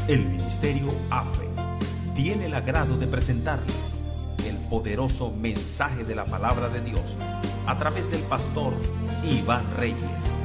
El Ministerio AFE tiene el agrado de presentarles el poderoso mensaje de la palabra de Dios a través del pastor Iván Reyes.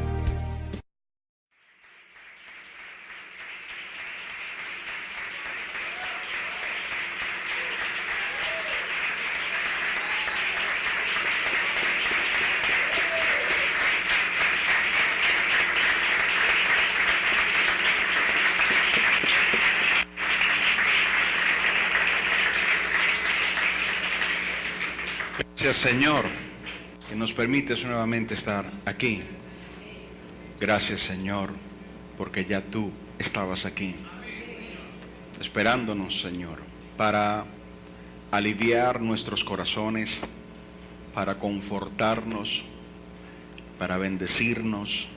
Gracias, Señor, que nos permites nuevamente estar aquí. Gracias, Señor, porque ya tú estabas aquí, esperándonos, Señor, para aliviar nuestros corazones, para confortarnos, para bendecirnos,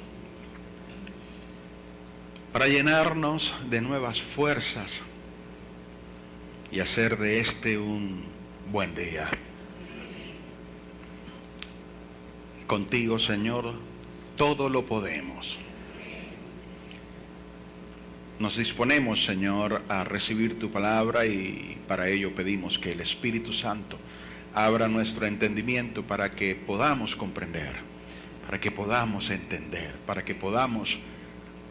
para llenarnos de nuevas fuerzas y hacer de este un buen día. Contigo, Señor, todo lo podemos. Nos disponemos, Señor, a recibir tu palabra y para ello pedimos que el Espíritu Santo abra nuestro entendimiento para que podamos comprender, para que podamos entender, para que podamos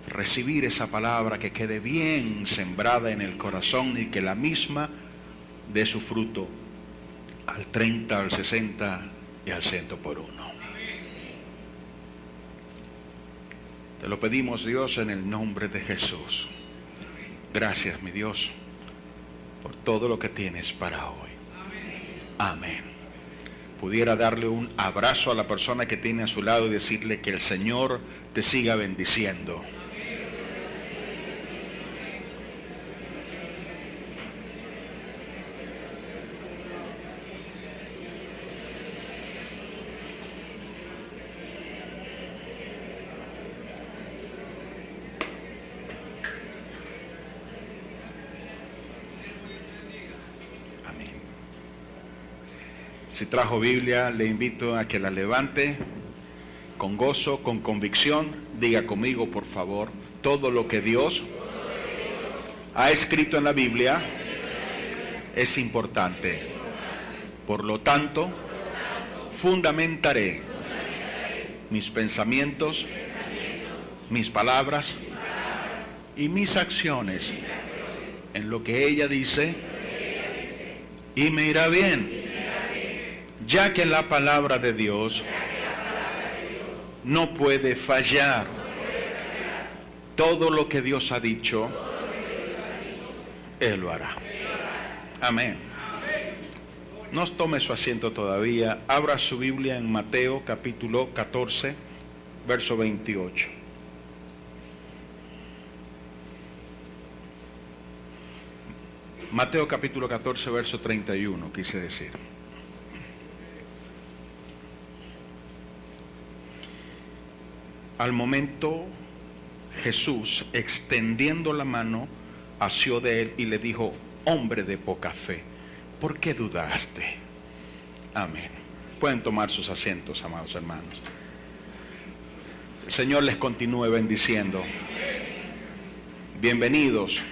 recibir esa palabra que quede bien sembrada en el corazón y que la misma dé su fruto al 30, al 60 y al 100 por uno. Te lo pedimos, Dios, en el nombre de Jesús. Gracias, mi Dios, por todo lo que tienes para hoy. Amén. Pudiera darle un abrazo a la persona que tiene a su lado y decirle que el Señor te siga bendiciendo. Si trajo Biblia, le invito a que la levante con gozo, con convicción. Diga conmigo, por favor, todo lo que Dios ha escrito en la Biblia es importante. Por lo tanto, fundamentaré mis pensamientos, mis palabras y mis acciones en lo que ella dice y me irá bien. Ya que la palabra de Dios no puede fallar. Todo lo que Dios ha dicho, Él lo hará. Amén. No tome su asiento todavía. Abra su Biblia en Mateo capítulo 14, verso 28. Mateo capítulo 14, verso 31, quise decir. Al momento, Jesús, extendiendo la mano, asió de él y le dijo: hombre de poca fe, ¿por qué dudaste? Amén. Pueden tomar sus asientos, amados hermanos. El Señor les continúe bendiciendo. Bienvenidos.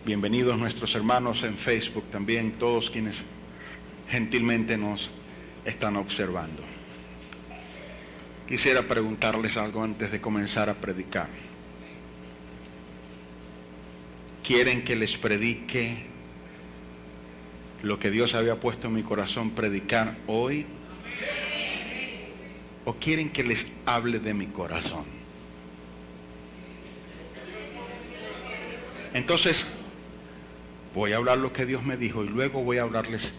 Bienvenidos nuestros hermanos en Facebook también, todos quienes gentilmente nos están observando. Quisiera preguntarles algo antes de comenzar a predicar. ¿Quieren que les predique lo que Dios había puesto en mi corazón predicar hoy? ¿O quieren que les hable de mi corazón? Entonces, voy a hablar lo que Dios me dijo y luego voy a hablarles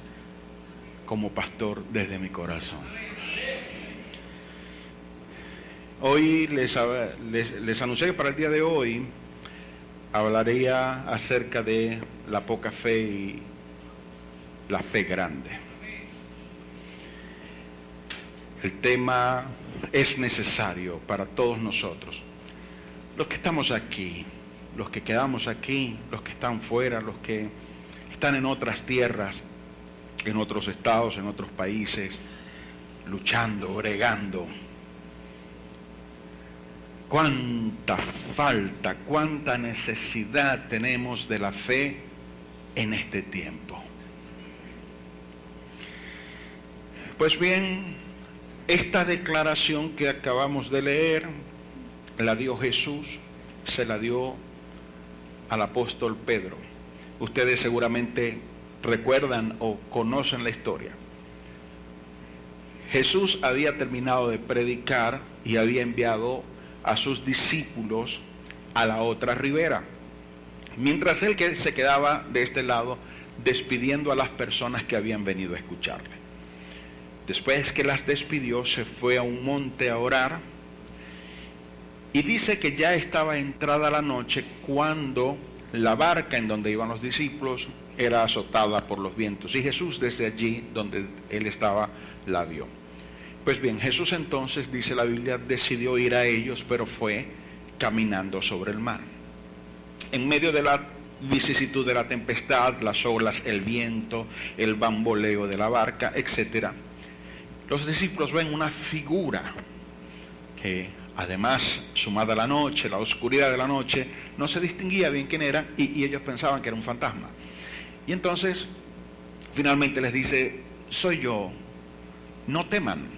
como pastor desde mi corazón. Hoy les anuncié que para el día de hoy hablaría acerca de la poca fe y la fe grande. El tema es necesario para todos nosotros. Los que estamos aquí, los que quedamos aquí, los que están fuera, los que están en otras tierras, en otros estados, en otros países, luchando, bregando. cuánta falta, cuánta necesidad tenemos de la fe en este tiempo. Pues bien, esta declaración que acabamos de leer, la dio Jesús, se la dio al apóstol Pedro. Ustedes seguramente recuerdan o conocen la historia. Jesús había terminado de predicar y había enviado a sus discípulos a la otra ribera, mientras él se quedaba de este lado despidiendo a las personas que habían venido a escucharle. Después que las despidió, se fue a un monte a orar, y dice que ya estaba entrada la noche cuando la barca en donde iban los discípulos era azotada por los vientos, y Jesús desde allí donde él estaba la vio. Pues bien, Jesús entonces, dice la Biblia, decidió ir a ellos, pero fue caminando sobre el mar. En medio de la vicisitud de la tempestad, las olas, el viento, el bamboleo de la barca, etc., los discípulos ven una figura que, además, sumada a la noche, la oscuridad de la noche, no se distinguía bien quién era, y ellos pensaban que era un fantasma. Y entonces, finalmente les dice: soy yo, no teman.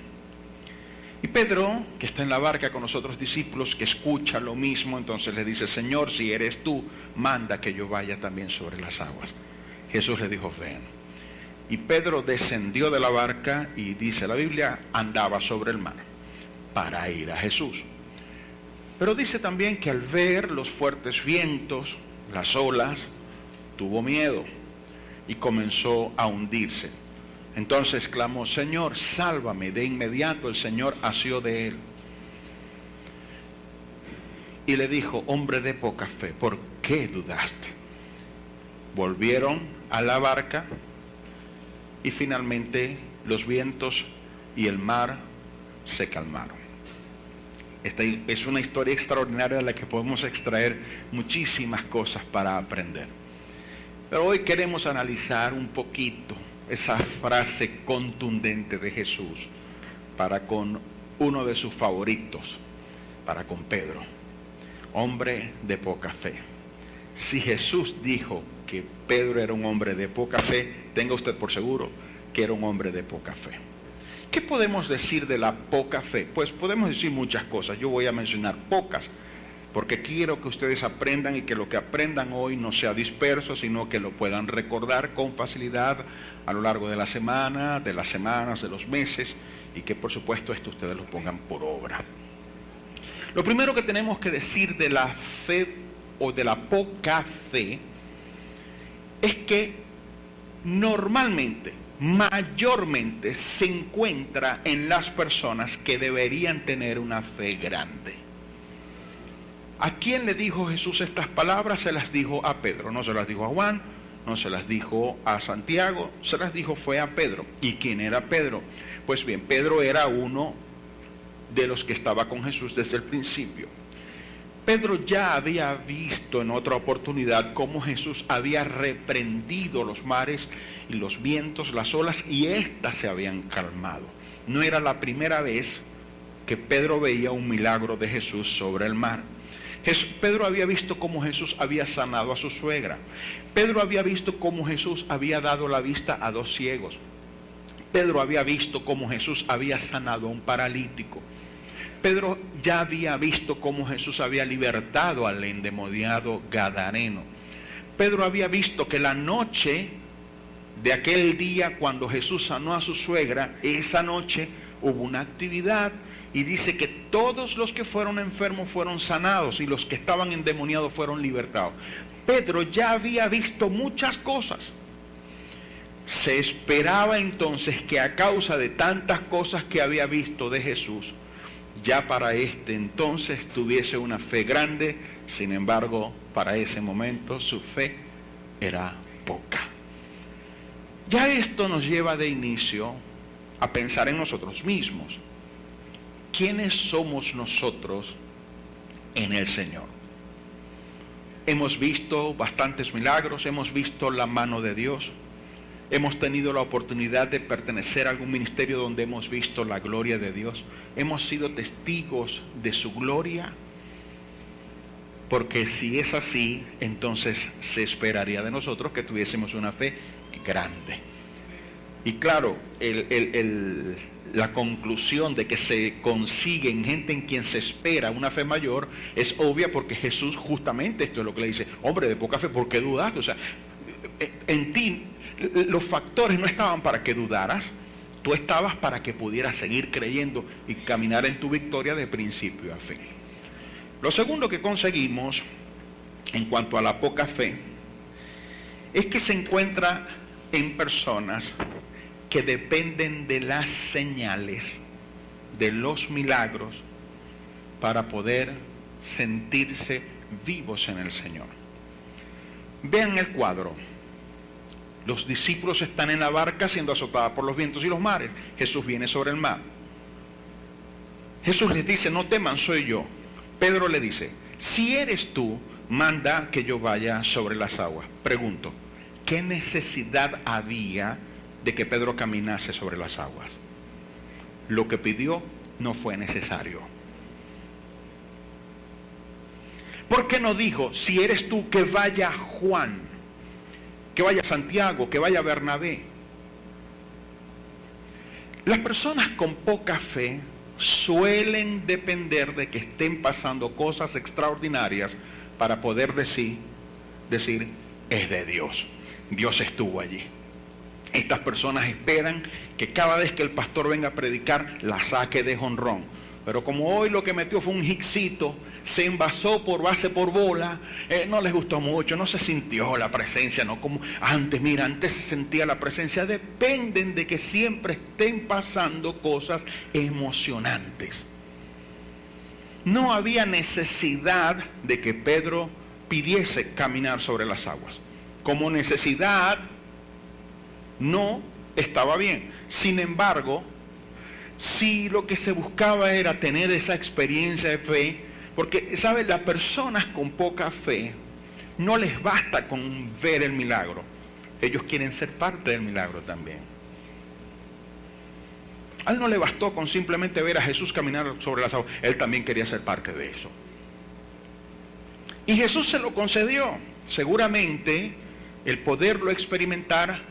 Y Pedro, que está en la barca con los otros discípulos, que escucha lo mismo, entonces le dice: Señor, si eres tú, manda que yo vaya también sobre las aguas. Jesús le dijo: ven. Y Pedro descendió de la barca y, dice la Biblia, andaba sobre el mar para ir a Jesús. Pero dice también que al ver los fuertes vientos, las olas, tuvo miedo y comenzó a hundirse. Entonces clamó: Señor, sálvame. De inmediato el Señor asió de él y le dijo: hombre de poca fe, ¿por qué dudaste? Volvieron a la barca y finalmente los vientos y el mar se calmaron. Esta es una historia extraordinaria de la que podemos extraer muchísimas cosas para aprender. Pero hoy queremos analizar un poquito esa frase contundente de Jesús para con uno de sus favoritos, para con Pedro: hombre de poca fe. Si Jesús dijo que Pedro era un hombre de poca fe, tenga usted por seguro que era un hombre de poca fe. ¿Qué podemos decir de la poca fe? Pues podemos decir muchas cosas. Yo voy a mencionar pocas, porque quiero que ustedes aprendan y que lo que aprendan hoy no sea disperso, sino que lo puedan recordar con facilidad a lo largo de la semana, de las semanas, de los meses, y que por supuesto esto ustedes lo pongan por obra. Lo primero que tenemos que decir de la fe o de la poca fe es que normalmente, mayormente, se encuentra en las personas que deberían tener una fe grande. ¿A quién le dijo Jesús estas palabras? Se las dijo a Pedro. No se las dijo a Juan, no se las dijo a Santiago, se las dijo fue a Pedro. ¿Y quién era Pedro? Pues bien, Pedro era uno de los que estaba con Jesús desde el principio. Pedro ya había visto en otra oportunidad cómo Jesús había reprendido los mares y los vientos, las olas, y éstas se habían calmado. No era la primera vez que Pedro veía un milagro de Jesús sobre el mar. Pedro había visto cómo Jesús había sanado a su suegra. Pedro había visto cómo Jesús había dado la vista a 2 ciegos. Pedro había visto cómo Jesús había sanado a un paralítico. Pedro ya había visto cómo Jesús había libertado al endemoniado gadareno. Pedro había visto que la noche de aquel día, cuando Jesús sanó a su suegra, esa noche hubo una actividad, y dice que todos los que fueron enfermos fueron sanados y los que estaban endemoniados fueron libertados. Pedro ya había visto muchas cosas. Se esperaba entonces que a causa de tantas cosas que había visto de Jesús, ya para este entonces tuviese una fe grande. Sin embargo, para ese momento su fe era poca. Ya esto nos lleva de inicio a pensar en nosotros mismos. ¿Quiénes somos nosotros en el Señor? Hemos visto bastantes milagros, hemos visto la mano de Dios, hemos tenido la oportunidad de pertenecer a algún ministerio donde hemos visto la gloria de Dios, hemos sido testigos de su gloria, Porque si es así, entonces se esperaría de nosotros que tuviésemos una fe grande. Y claro, la conclusión de que se consigue en gente en quien se espera una fe mayor es obvia, porque Jesús justamente esto es lo que le dice: hombre de poca fe, ¿por qué dudaste? O sea, en ti los factores no estaban para que dudaras, tú estabas para que pudieras seguir creyendo y caminar en tu victoria de principio a fin. Lo segundo que conseguimos en cuanto a la poca fe es que se encuentra en personas que dependen de las señales, de los milagros, para poder sentirse vivos en el Señor. Vean el cuadro. Los discípulos están en la barca siendo azotada por los vientos y los mares. Jesús viene sobre el mar. Jesús les dice: no teman, soy yo. Pedro le dice: si eres tú, manda que yo vaya sobre las aguas. Pregunto, ¿qué necesidad había de que Pedro caminase sobre las aguas? Lo que pidió no fue necesario. ¿Por qué no dijo: si eres tú, que vaya Juan, que vaya Santiago, que vaya Bernabé? Las personas con poca fe suelen depender de que estén pasando cosas extraordinarias para poder decir, es de Dios. Dios estuvo allí. Estas personas esperan que cada vez que el pastor venga a predicar, la saque de jonrón. Pero como hoy lo que metió fue un hiccito, se envasó por base por bola, no les gustó mucho, no se sintió la presencia, no como antes. Mira, antes se sentía la presencia. Dependen de que siempre estén pasando cosas emocionantes. No había necesidad de que Pedro pidiese caminar sobre las aguas. Como necesidad no estaba bien. Sin embargo, si lo que se buscaba era tener esa experiencia de fe, porque, ¿sabes? Las personas con poca fe no les basta con ver el milagro. Ellos quieren ser parte del milagro también. A él no le bastó con simplemente ver a Jesús caminar sobre las aguas. Él también quería ser parte de eso. Y Jesús se lo concedió. Seguramente el poderlo experimentar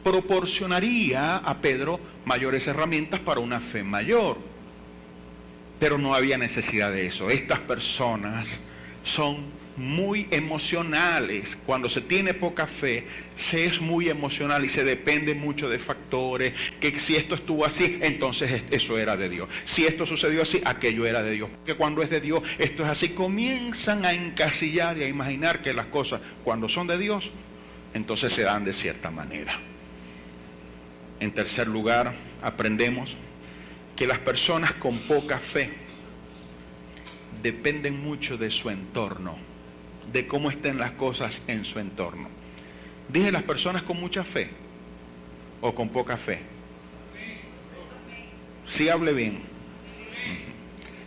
proporcionaría a Pedro mayores herramientas para una fe mayor. Pero no había necesidad de eso. Estas personas son muy emocionales. Cuando se tiene poca fe, se es muy emocional y se depende mucho de factores, que si esto estuvo así, entonces eso era de Dios. Si esto sucedió así, aquello era de Dios. Porque cuando es de Dios, esto es así. Comienzan a encasillar y a imaginar que las cosas, cuando son de Dios, entonces se dan de cierta manera. En tercer lugar, aprendemos que las personas con poca fe dependen mucho de su entorno, de cómo estén las cosas en su entorno. Dije, las personas con mucha fe o con poca fe. Sí, hable bien.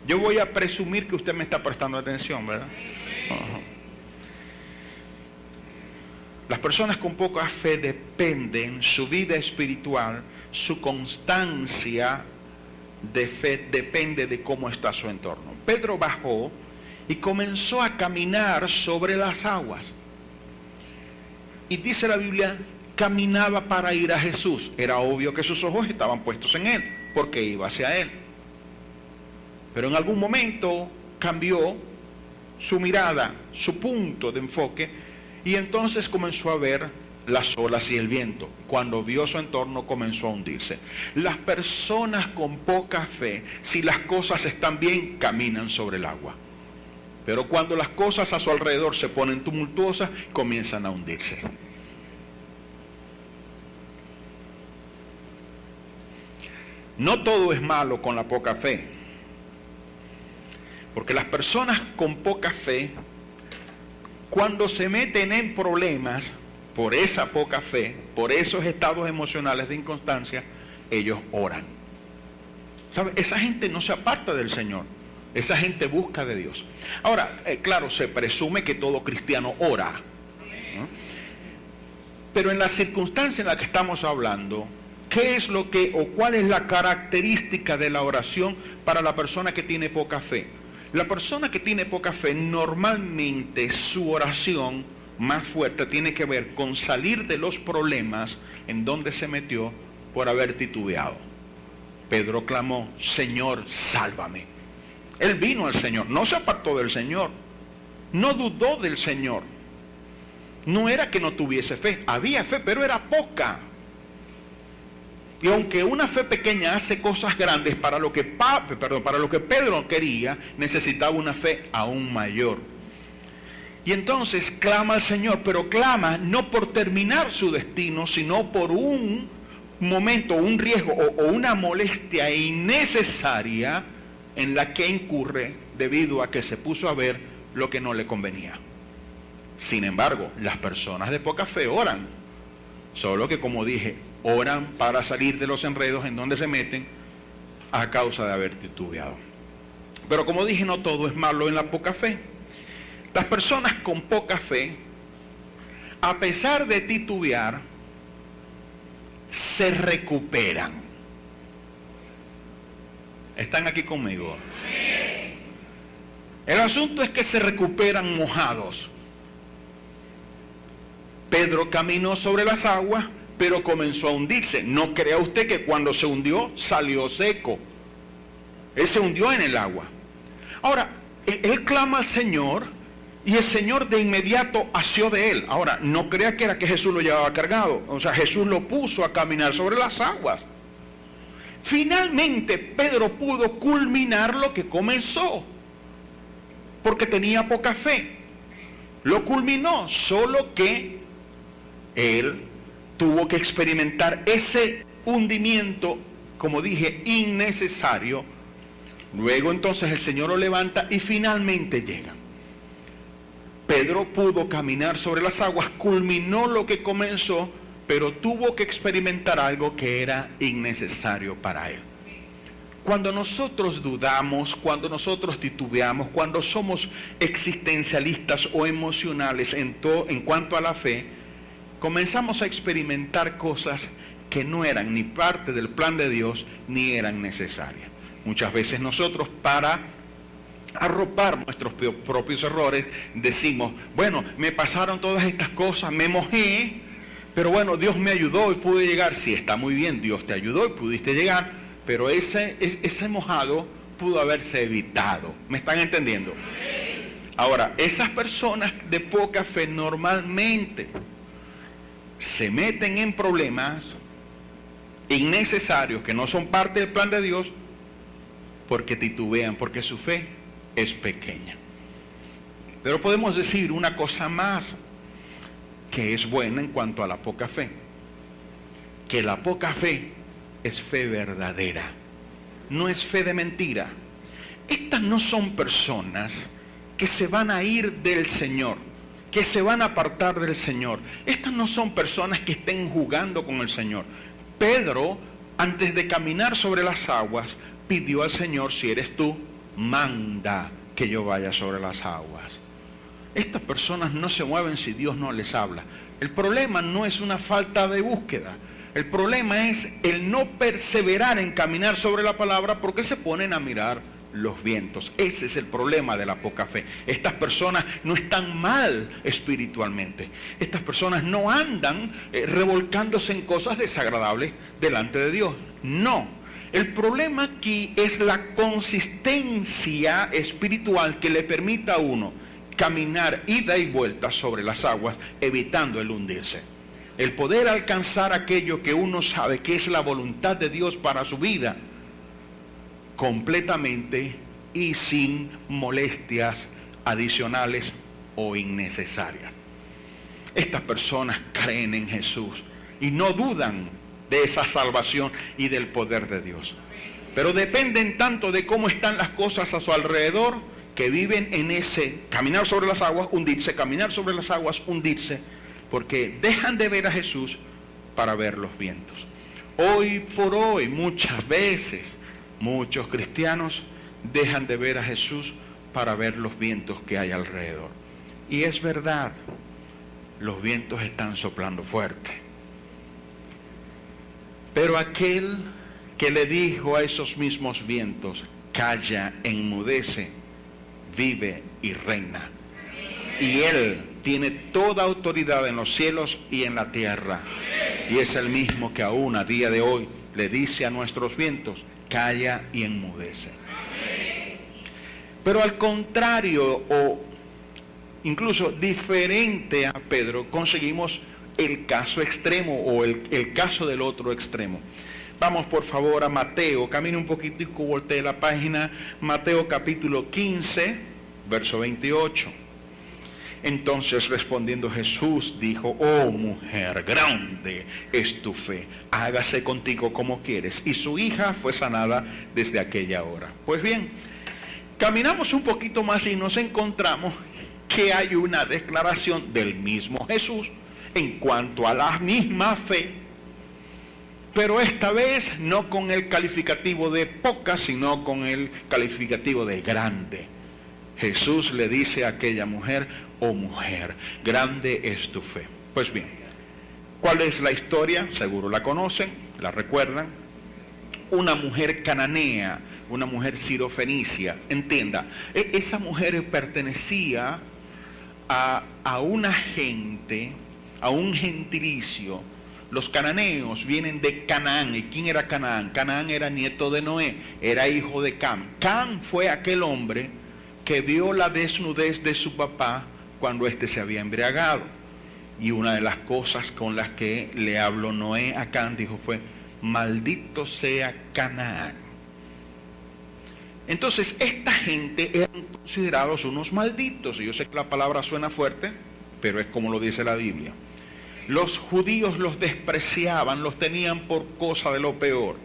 Yo voy a presumir que usted me está prestando atención, ¿verdad? Las personas con poca fe dependen, su vida espiritual, su constancia de fe depende de cómo está su entorno. Pedro bajó y comenzó a caminar sobre las aguas. Y dice la Biblia, caminaba para ir a Jesús. Era obvio que sus ojos estaban puestos en él, porque iba hacia él. Pero en algún momento cambió su mirada, su punto de enfoque, y entonces comenzó a ver las olas y el viento. Cuando vio su entorno, comenzó a hundirse. Las personas con poca fe, si las cosas están bien, caminan sobre el agua. Pero cuando las cosas a su alrededor se ponen tumultuosas, comienzan a hundirse. No todo es malo con la poca fe. Porque las personas con poca fe, cuando se meten en problemas por esa poca fe, por esos estados emocionales de inconstancia, ellos oran. ¿Sabe? Esa gente no se aparta del Señor. Esa gente busca de Dios. Ahora, claro, se presume que todo cristiano ora, ¿no? Pero en la circunstancia en la que estamos hablando, ¿qué es lo que o cuál es la característica de la oración para la persona que tiene poca fe? La persona que tiene poca fe, normalmente su oración más fuerte tiene que ver con salir de los problemas en donde se metió por haber titubeado. Pedro clamó: Señor, sálvame. Él vino al Señor, no se apartó del Señor, no dudó del Señor. No era que no tuviese fe, había fe, pero era poca. Y aunque una fe pequeña hace cosas grandes, para lo que Pedro quería, necesitaba una fe aún mayor. Y entonces clama al Señor, pero clama no por terminar su destino, sino por un momento, un riesgo o una molestia innecesaria en la que incurre debido a que se puso a ver lo que no le convenía. Sin embargo, las personas de poca fe oran, solo que, como dije, oran para salir de los enredos en donde se meten a causa de haber titubeado. Pero como dije, no todo es malo en la poca fe. Las personas con poca fe, a pesar de titubear, se recuperan. ¿Están aquí conmigo? El asunto es que se recuperan mojados. Pedro caminó sobre las aguas, pero comenzó a hundirse. No crea usted que cuando se hundió salió seco. Él se hundió en el agua. Ahora, él clama al Señor y el Señor de inmediato asió de él. Ahora, no crea que era que Jesús lo llevaba cargado. O sea, Jesús lo puso a caminar sobre las aguas. Finalmente Pedro pudo culminar lo que comenzó, porque tenía poca fe. Lo culminó, solo que él tuvo que experimentar ese hundimiento, como dije, innecesario. Luego entonces el Señor lo levanta y finalmente llega. Pedro pudo caminar sobre las aguas, culminó lo que comenzó, pero tuvo que experimentar algo que era innecesario para él. Cuando nosotros dudamos, cuando nosotros titubeamos, cuando somos existencialistas o emocionales en cuanto a la fe, comenzamos a experimentar cosas que no eran ni parte del plan de Dios ni eran necesarias. Muchas veces nosotros, para arropar nuestros propios errores, decimos: bueno, me pasaron todas estas cosas, me mojé, pero bueno, Dios me ayudó y pude llegar. Sí, está muy bien, Dios te ayudó y pudiste llegar, pero ese mojado pudo haberse evitado. ¿Me están entendiendo? Ahora, esas personas de poca fe normalmente se meten en problemas innecesarios que no son parte del plan de Dios porque titubean, porque su fe es pequeña. Pero podemos decir una cosa más que es buena en cuanto a la poca fe: que la poca fe es fe verdadera, no es fe de mentira. Estas no son personas que se van a ir del Señor, que se van a apartar del Señor. Estas no son personas que estén jugando con el Señor. Pedro, antes de caminar sobre las aguas, pidió al Señor: si eres tú, manda que yo vaya sobre las aguas. Estas personas no se mueven si Dios no les habla. El problema no es una falta de búsqueda. El problema es el no perseverar en caminar sobre la palabra porque se ponen a mirar los vientos. Ese es el problema de la poca fe. Estas personas no están mal espiritualmente. Estas personas no andan revolcándose en cosas desagradables delante de Dios. No. El problema aquí es la consistencia espiritual que le permita a uno caminar ida y vuelta sobre las aguas, evitando el hundirse. El poder alcanzar aquello que uno sabe que es la voluntad de Dios para su vida, completamente y sin molestias adicionales o innecesarias. Estas personas creen en Jesús y no dudan de esa salvación y del poder de Dios, pero dependen tanto de cómo están las cosas a su alrededor, que viven en ese caminar sobre las aguas, hundirse, caminar sobre las aguas, hundirse, porque dejan de ver a Jesús para ver los vientos. Hoy por hoy, muchas veces, muchos cristianos dejan de ver a Jesús para ver los vientos que hay alrededor. Y es verdad, los vientos están soplando fuerte. Pero aquel que le dijo a esos mismos vientos: calla, enmudece, vive y reina. Y Él tiene toda autoridad en los cielos y en la tierra. Y es el mismo que aún a día de hoy le dice a nuestros vientos, calla y enmudece. Pero al contrario, o incluso diferente a Pedro, conseguimos el caso extremo o el caso del otro extremo. Vamos por favor a Mateo, camine un poquitico, voltee la página, Mateo capítulo 15, verso 28. Entonces respondiendo Jesús dijo, oh mujer, grande es tu fe, hágase contigo como quieres. Y su hija fue sanada desde aquella hora. Pues bien, caminamos un poquito más y nos encontramos que hay una declaración del mismo Jesús en cuanto a la misma fe, pero esta vez no con el calificativo de poca, sino con el calificativo de grande. Jesús le dice a aquella mujer, oh mujer, grande es tu fe. Pues bien, ¿cuál es la historia? Seguro la conocen, la recuerdan. Una mujer cananea, una mujer sirofenicia. Entienda, esa mujer pertenecía a una gente, a un gentilicio. Los cananeos vienen de Canaán. ¿Y quién era Canaán? Canaán era nieto de Noé, era hijo de Cam. Cam fue aquel hombre que vio la desnudez de su papá cuando éste se había embriagado. Y una de las cosas con las que le habló Noé a Cam, dijo fue, maldito sea Canaán. Entonces esta gente eran considerados unos malditos. Y yo sé que la palabra suena fuerte, pero es como lo dice la Biblia. Los judíos los despreciaban, los tenían por cosa de lo peor.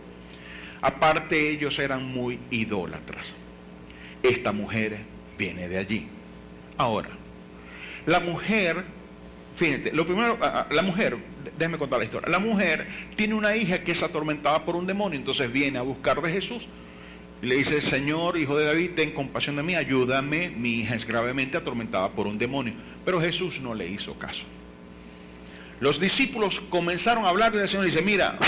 Aparte, ellos eran muy idólatras. Esta mujer viene de allí. Ahora, la mujer, fíjate, lo primero, la mujer, déjame contar la historia. La mujer tiene una hija que es atormentada por un demonio, entonces viene a buscar de Jesús. Y le dice, Señor, hijo de David, ten compasión de mí, ayúdame, mi hija es gravemente atormentada por un demonio. Pero Jesús no le hizo caso. Los discípulos comenzaron a hablar del Señor y dice, mira,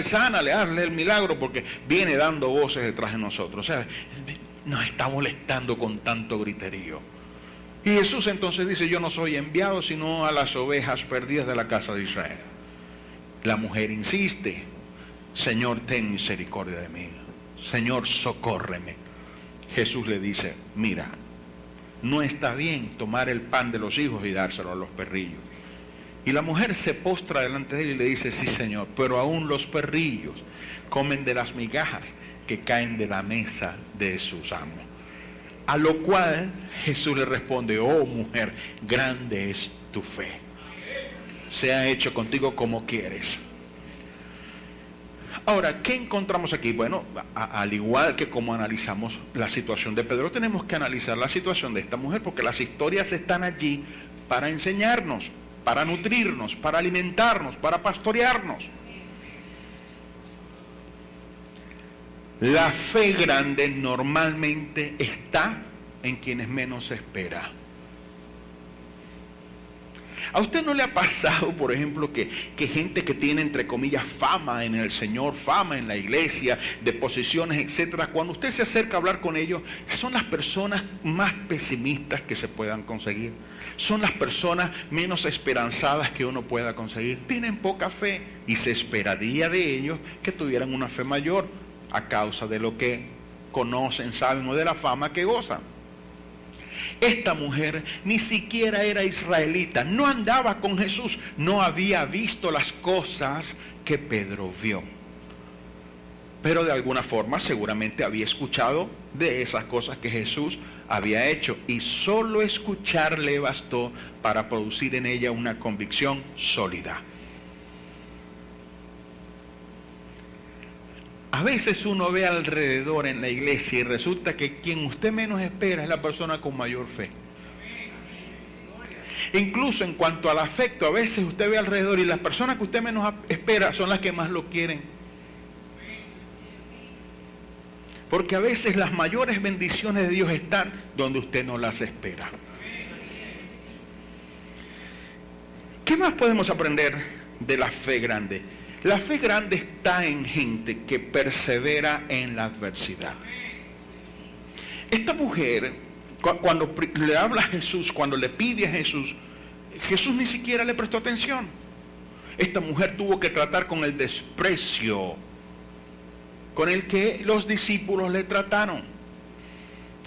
sánale, hazle el milagro porque viene dando voces detrás de nosotros. O sea, nos está molestando con tanto griterío. Y Jesús entonces dice, yo no soy enviado sino a las ovejas perdidas de la casa de Israel. La mujer insiste, Señor, ten misericordia de mí. Señor, socórreme. Jesús le dice, mira, no está bien tomar el pan de los hijos y dárselo a los perrillos. Y la mujer se postra delante de él y le dice, sí Señor, pero aún los perrillos comen de las migajas que caen de la mesa de sus amos. A lo cual Jesús le responde, oh mujer, grande es tu fe. Sea hecho contigo como quieres. Ahora, ¿qué encontramos aquí? Bueno, al igual que como analizamos la situación de Pedro, tenemos que analizar la situación de esta mujer, porque las historias están allí para enseñarnos, para nutrirnos, para alimentarnos, para pastorearnos. La fe grande normalmente está en quienes menos espera. ¿A usted no le ha pasado, por ejemplo, que gente que tiene, entre comillas, fama en el Señor, fama en la iglesia, de posiciones, etcétera, cuando usted se acerca a hablar con ellos, son las personas más pesimistas que se puedan conseguir? Son las personas menos esperanzadas que uno pueda conseguir. Tienen poca fe y se esperaría de ellos que tuvieran una fe mayor a causa de lo que conocen, saben o de la fama que gozan. Esta mujer ni siquiera era israelita, no andaba con Jesús, no había visto las cosas que Pedro vio. Pero de alguna forma seguramente había escuchado de esas cosas que Jesús había hecho, y solo escuchar le bastó para producir en ella una convicción sólida. A veces uno ve alrededor en la iglesia y resulta que quien usted menos espera es la persona con mayor fe. Incluso en cuanto al afecto, a veces usted ve alrededor y las personas que usted menos espera son las que más lo quieren. Porque a veces las mayores bendiciones de Dios están donde usted no las espera. ¿Qué más podemos aprender de la fe grande? La fe grande está en gente que persevera en la adversidad. Esta mujer, cuando le habla a Jesús, cuando le pide a Jesús, Jesús ni siquiera le prestó atención. Esta mujer tuvo que tratar con el desprecio con el que los discípulos le trataron.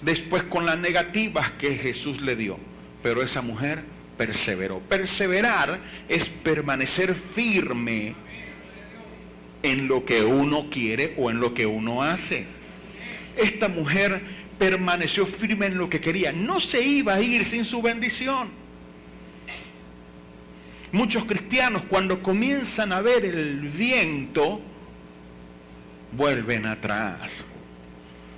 Después con las negativas que Jesús le dio. Pero esa mujer perseveró. Perseverar es permanecer firme en lo que uno quiere o en lo que uno hace. Esta mujer permaneció firme en lo que quería. No se iba a ir sin su bendición. Muchos cristianos, cuando comienzan a ver el viento, vuelven atrás.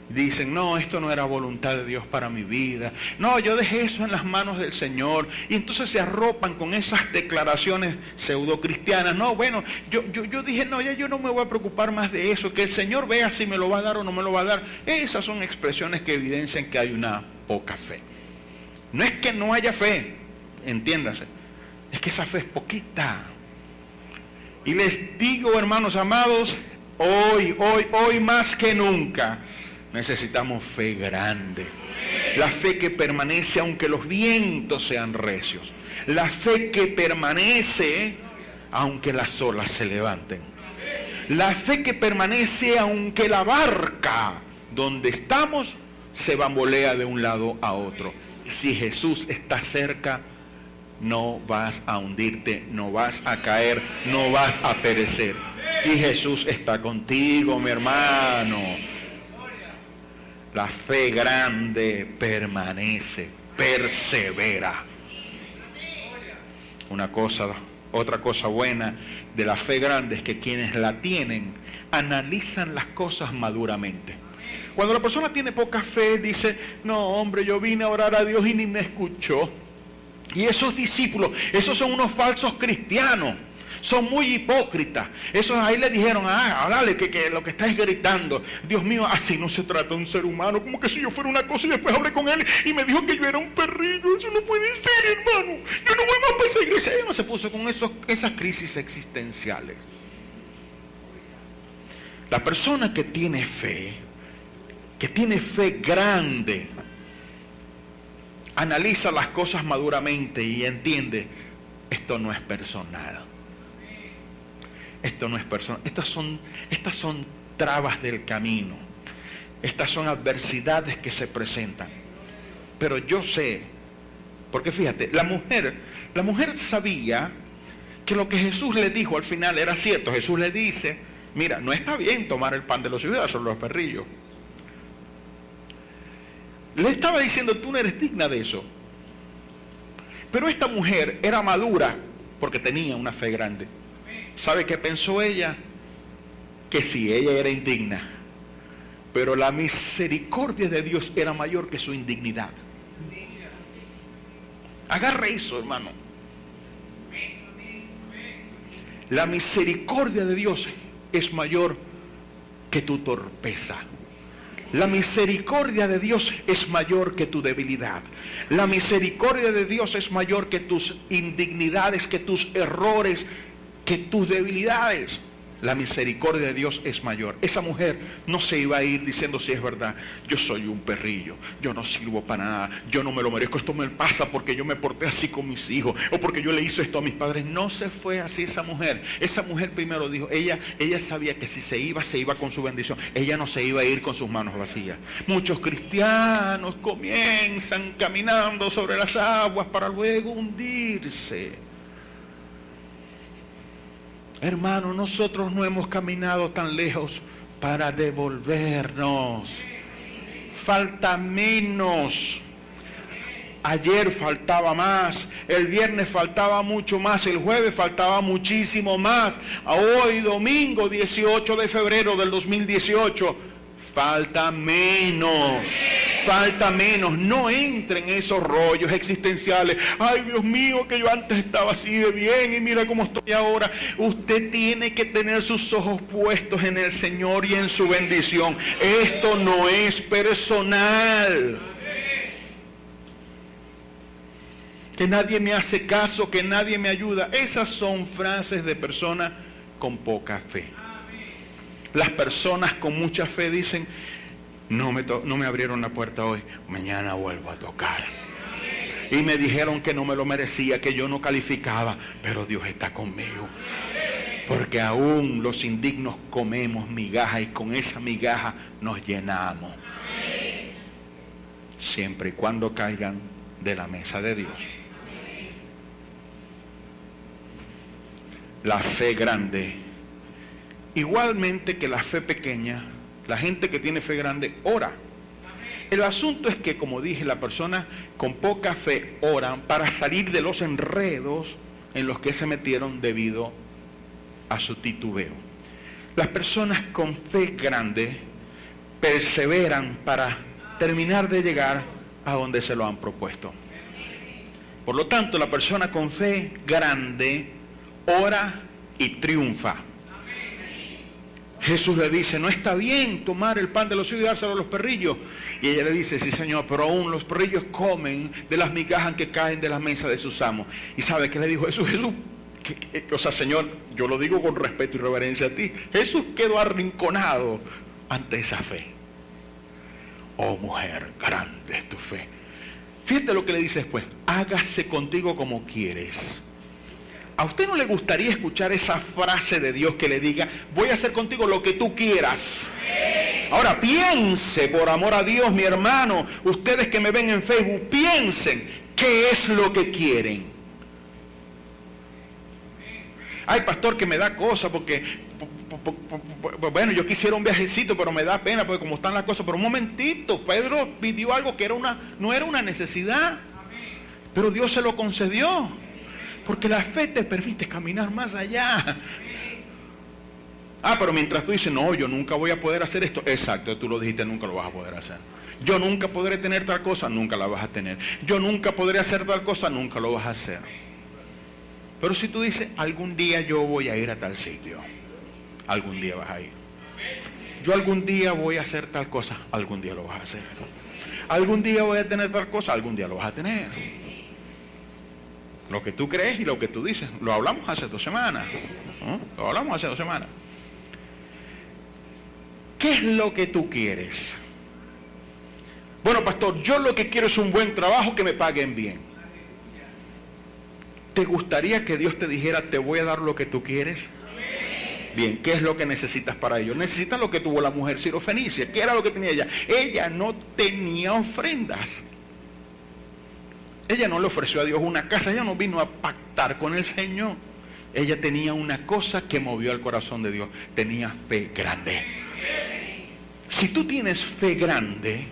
Dicen, no, esto no era voluntad de Dios para mi vida. No, yo dejé eso en las manos del Señor. Y entonces se arropan con esas declaraciones pseudo cristianas. No, bueno, yo dije, no, ya yo no me voy a preocupar más de eso. Que el Señor vea si me lo va a dar o no me lo va a dar. Esas son expresiones que evidencian que hay una poca fe. No es que no haya fe, entiéndase. Es que esa fe es poquita. Y les digo, hermanos amados, hoy más que nunca, necesitamos fe grande. La fe que permanece aunque los vientos sean recios. La fe que permanece aunque las olas se levanten. La fe que permanece aunque la barca donde estamos se bambolea de un lado a otro. Si Jesús está cerca, no vas a hundirte, no vas a caer, no vas a perecer. Y Jesús está contigo, mi hermano. La fe grande permanece, persevera. Otra cosa buena de la fe grande es que quienes la tienen analizan las cosas maduramente. Cuando la persona tiene poca fe, dice, no hombre, yo vine a orar a Dios y ni me escuchó. Y esos discípulos, esos son unos falsos cristianos. Son muy hipócritas. Esos ahí le dijeron, háblale que lo que estáis gritando. Dios mío, así no se trata de un ser humano. Como que si yo fuera una cosa y después hablé con él y me dijo que yo era un perrillo. Eso no puede ser, hermano. Yo no voy más para esa iglesia. Ella no se puso con esas crisis existenciales. La persona que tiene fe grande, analiza las cosas maduramente y entiende, esto no es personal. Esto no es personal. Estas son trabas del camino. Estas son adversidades que se presentan. Pero yo sé, porque fíjate, la mujer sabía que lo que Jesús le dijo al final era cierto. Jesús le dice, mira, no está bien tomar el pan de los ciudadanos sobre los perrillos. Le estaba diciendo, tú no eres digna de eso. Pero esta mujer era madura porque tenía una fe grande. ¿Sabe qué pensó ella? Que sí, ella era indigna, pero la misericordia de Dios era mayor que su indignidad. Agarre eso, hermano. La misericordia de Dios es mayor que tu torpeza. La misericordia de Dios es mayor que tu debilidad. La misericordia de Dios es mayor que tus indignidades, que tus errores, que tus debilidades. La misericordia de Dios es mayor. Esa mujer no se iba a ir diciendo, si es verdad, yo soy un perrillo, yo no sirvo para nada, yo no me lo merezco, esto me pasa porque yo me porté así con mis hijos o porque yo le hice esto a mis padres. No se fue así esa mujer. Esa mujer primero dijo, ella sabía que si se iba con su bendición. Ella no se iba a ir con sus manos vacías. Muchos cristianos comienzan caminando sobre las aguas para luego hundirse. Hermano, nosotros no hemos caminado tan lejos para devolvernos. Falta menos. Ayer faltaba más, el viernes faltaba mucho más, el jueves faltaba muchísimo más. Hoy, domingo 18 de febrero del 2018, falta menos. Falta menos. No entren en esos rollos existenciales. Ay, Dios mío, que yo antes estaba así de bien y mira cómo estoy ahora. Usted tiene que tener sus ojos puestos en el Señor y en su bendición. Esto no es personal. Que nadie me hace caso, que nadie me ayuda. Esas son frases de personas con poca fe. Las personas con mucha fe dicen, no me abrieron la puerta hoy, mañana vuelvo a tocar. Y me dijeron que no me lo merecía, que yo no calificaba, pero Dios está conmigo. Porque aún los indignos comemos migaja y con esa migaja nos llenamos. Siempre y cuando caigan de la mesa de Dios. La fe grande, igualmente que la fe pequeña, la gente que tiene fe grande ora. El asunto es que, como dije, la persona con poca fe oran para salir de los enredos en los que se metieron debido a su titubeo. Las personas con fe grande perseveran para terminar de llegar a donde se lo han propuesto. Por lo tanto, la persona con fe grande ora y triunfa. Jesús le dice, no está bien tomar el pan de los hijos y dárselo a los perrillos. Y ella le dice, sí Señor, pero aún los perrillos comen de las migajas que caen de la mesa de sus amos. ¿Y sabe qué le dijo Jesús? O sea, Señor, yo lo digo con respeto y reverencia a ti. Jesús quedó arrinconado ante esa fe. Oh mujer, grande es tu fe. Fíjate lo que le dice después, hágase contigo como quieres. ¿A usted no le gustaría escuchar esa frase de Dios que le diga, voy a hacer contigo lo que tú quieras? Ahora piense, por amor a Dios, mi hermano, ustedes que me ven en Facebook, piensen, ¿qué es lo que quieren? Ay, pastor, que me da cosa porque, bueno, yo quisiera un viajecito, pero me da pena porque como están las cosas. Pero un momentito, Pedro pidió algo que no era una necesidad, pero Dios se lo concedió. Porque la fe te permite caminar más allá. Pero mientras tú dices, no, yo nunca voy a poder hacer esto. Exacto, tú lo dijiste, nunca lo vas a poder hacer. Yo nunca podré tener tal cosa, nunca la vas a tener. Yo nunca podré hacer tal cosa, nunca lo vas a hacer. Pero si tú dices, algún día yo voy a ir a tal sitio, algún día vas a ir. Yo algún día voy a hacer tal cosa, algún día lo vas a hacer. Algún día voy a tener tal cosa, algún día lo vas a tener. Lo que tú crees y lo que tú dices. Lo hablamos hace 2 semanas. ¿No? Lo hablamos hace 2 semanas. ¿Qué es lo que tú quieres? Bueno, pastor, yo lo que quiero es un buen trabajo, que me paguen bien. ¿Te gustaría que Dios te dijera, te voy a dar lo que tú quieres? Bien, ¿qué es lo que necesitas para ello? Necesitas lo que tuvo la mujer sirofenicia. ¿Qué era lo que tenía ella? Ella no tenía ofrendas. Ella no le ofreció a Dios una casa, ella no vino a pactar con el Señor. Ella tenía una cosa que movió al corazón de Dios, tenía fe grande. Si tú tienes fe grande,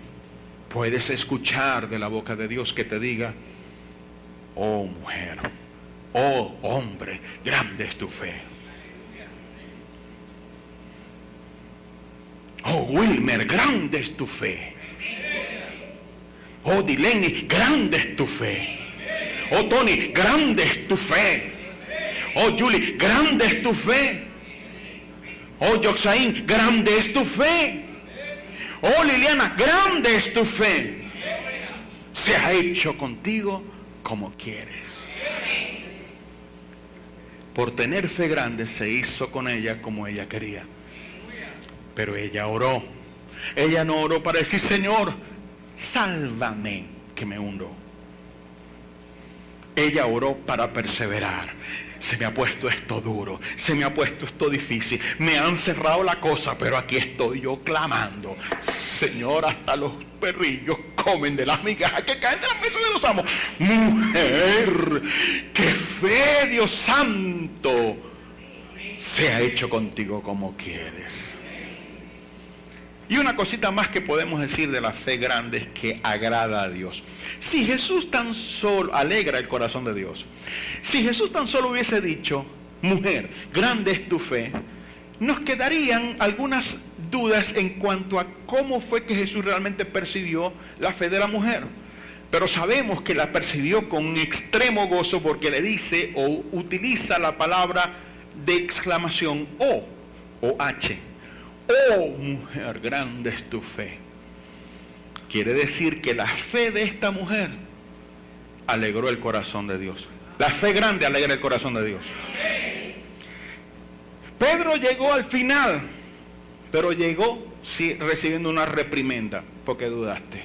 puedes escuchar de la boca de Dios que te diga, oh mujer, oh hombre, grande es tu fe. Oh Wilmer, grande es tu fe. Oh Dileni, grande es tu fe. Oh Tony, grande es tu fe. Oh Julie, grande es tu fe. Oh Yoxaín, grande es tu fe. Oh Liliana, grande es tu fe. Se ha hecho contigo como quieres. Por tener fe grande se hizo con ella como ella quería. Pero ella oró. Ella no oró para decir, Señor, sálvame que me hundo. Ella oró para perseverar. Se me ha puesto esto duro, se me ha puesto esto difícil, me han cerrado la cosa, pero aquí estoy yo clamando. Señor, hasta los perrillos comen de las migajas que caen de la mesa de los amos. Mujer, qué fe, Dios santo, se ha hecho contigo como quieres. Y una cosita más que podemos decir de la fe grande es que agrada a Dios. Si Jesús tan solo alegra el corazón de Dios, si Jesús tan solo hubiese dicho, mujer, grande es tu fe, nos quedarían algunas dudas en cuanto a cómo fue que Jesús realmente percibió la fe de la mujer. Pero sabemos que la percibió con un extremo gozo porque le dice o utiliza la palabra de exclamación o H. Oh mujer, grande es tu fe. Quiere decir que la fe de esta mujer alegró el corazón de Dios. La fe grande alegra el corazón de Dios. Pedro llegó al final, pero llegó sí, recibiendo una reprimenda porque dudaste.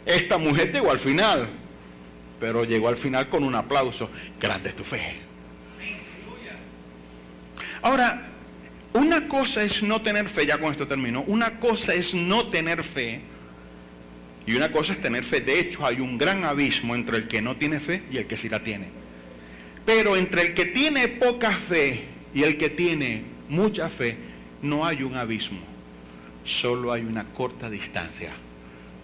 Esta mujer llegó al final, pero llegó al final con un aplauso. Grande es tu fe. Ahora, una cosa es no tener fe, ya con esto termino. Una cosa es no tener fe y una cosa es tener fe. De hecho, hay un gran abismo entre el que no tiene fe y el que sí la tiene. Pero entre el que tiene poca fe y el que tiene mucha fe, no hay un abismo. Solo hay una corta distancia.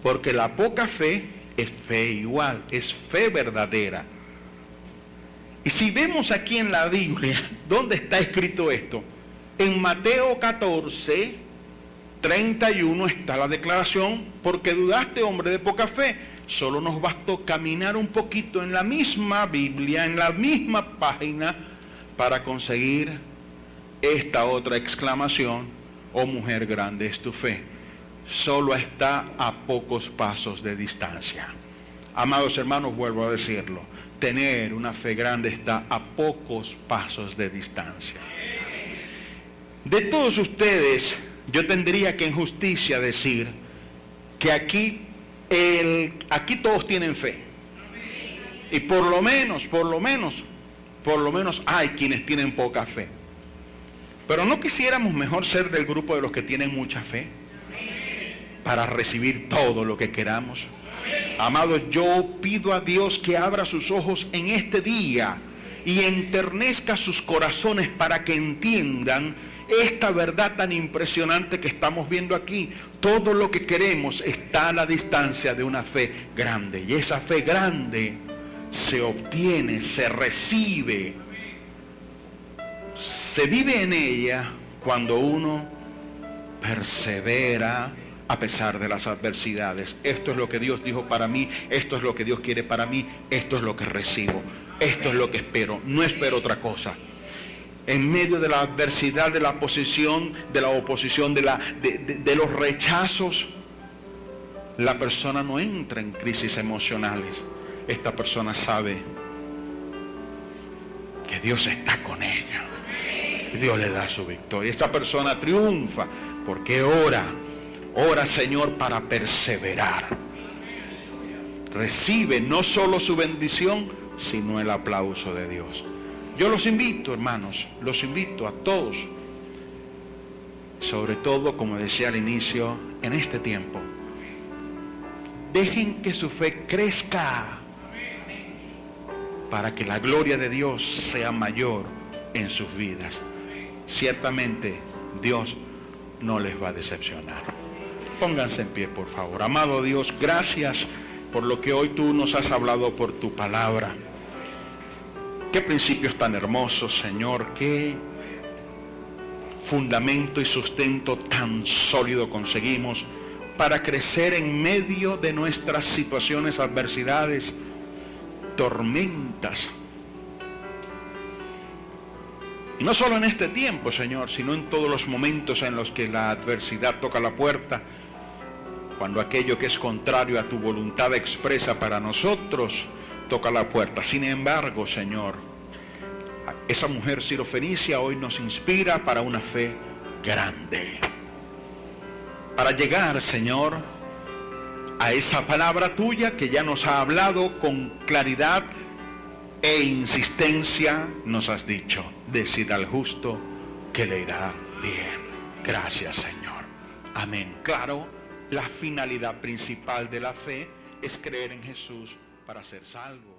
Porque la poca fe es fe igual, es fe verdadera. Y si vemos aquí en la Biblia, ¿dónde está escrito esto? En Mateo 14, 31 está la declaración: porque dudaste, hombre de poca fe. Solo nos bastó caminar un poquito en la misma Biblia, en la misma página, para conseguir esta otra exclamación: oh mujer, grande es tu fe. Solo está a pocos pasos de distancia. Amados hermanos, vuelvo a decirlo, tener una fe grande está a pocos pasos de distancia. De todos ustedes, yo tendría que en justicia decir que aquí todos tienen fe. Y por lo menos hay quienes tienen poca fe. Pero ¿no quisiéramos mejor ser del grupo de los que tienen mucha fe para recibir todo lo que queramos? Amados, yo pido a Dios que abra sus ojos en este día y enternezca sus corazones para que entiendan esta verdad tan impresionante que estamos viendo aquí. Todo lo que queremos está a la distancia de una fe grande. Y esa fe grande se obtiene, se recibe, se vive en ella cuando uno persevera a pesar de las adversidades. Esto es lo que Dios dijo para mí, esto es lo que Dios quiere para mí, esto es lo que recibo, esto es lo que espero, no espero otra cosa. En medio de la adversidad, de la oposición, de los rechazos, la persona no entra en crisis emocionales. Esta persona sabe que Dios está con ella. Dios le da su victoria. Esta persona triunfa porque ora Señor para perseverar. Recibe no solo su bendición, sino el aplauso de Dios. Yo los invito, hermanos, los invito a todos, sobre todo, como decía al inicio, en este tiempo, dejen que su fe crezca para que la gloria de Dios sea mayor en sus vidas. Ciertamente Dios no les va a decepcionar. Pónganse en pie, por favor. Amado Dios, gracias por lo que hoy tú nos has hablado por tu palabra. Qué principios tan hermosos, Señor. Qué fundamento y sustento tan sólido conseguimos para crecer en medio de nuestras situaciones, adversidades, tormentas. Y no solo en este tiempo, Señor, sino en todos los momentos en los que la adversidad toca la puerta, cuando aquello que es contrario a tu voluntad expresa para nosotros toca la puerta. Sin embargo, Señor, esa mujer sirofenicia hoy nos inspira para una fe grande, para llegar, Señor, a esa palabra tuya que ya nos ha hablado con claridad e insistencia. Nos has dicho: decid al justo que le irá bien. Gracias, Señor. Amén. Claro, la finalidad principal de la fe es creer en Jesús para ser salvos.